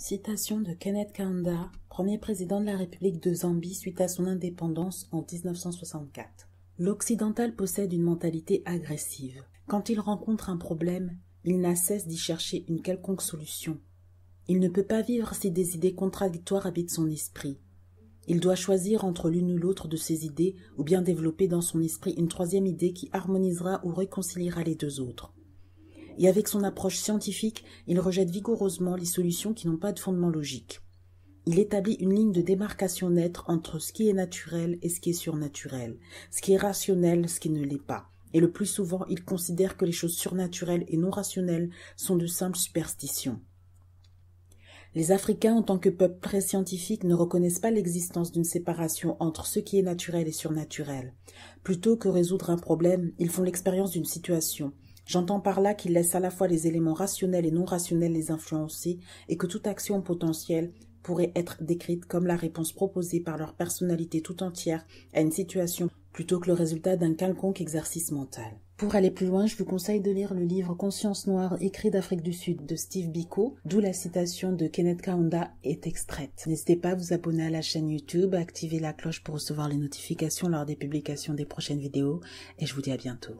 Citation de Kenneth Kaunda, premier président de la République de Zambie suite à son indépendance en 1964. L'occidental possède une mentalité agressive. Quand il rencontre un problème, il n'a cesse d'y chercher une quelconque solution. Il ne peut pas vivre si des idées contradictoires habitent son esprit. Il doit choisir entre l'une ou l'autre de ces idées ou bien développer dans son esprit une troisième idée qui harmonisera ou réconciliera les deux autres. Et avec son approche scientifique, il rejette vigoureusement les solutions qui n'ont pas de fondement logique. Il établit une ligne de démarcation nette entre ce qui est naturel et ce qui est surnaturel, ce qui est rationnel, ce qui ne l'est pas. Et le plus souvent, il considère que les choses surnaturelles et non rationnelles sont de simples superstitions. Les Africains, en tant que peuple très scientifique, ne reconnaissent pas l'existence d'une séparation entre ce qui est naturel et surnaturel. Plutôt que résoudre un problème, ils font l'expérience d'une situation. J'entends par là qu'ils laissent à la fois les éléments rationnels et non rationnels les influencer et que toute action potentielle pourrait être décrite comme la réponse proposée par leur personnalité tout entière à une situation plutôt que le résultat d'un quelconque exercice mental. Pour aller plus loin, je vous conseille de lire le livre Conscience noire écrit d'Afrique du Sud de Steve Biko, d'où la citation de Kenneth Kaunda est extraite. N'hésitez pas à vous abonner à la chaîne YouTube, à activer la cloche pour recevoir les notifications lors des publications des prochaines vidéos et je vous dis à bientôt.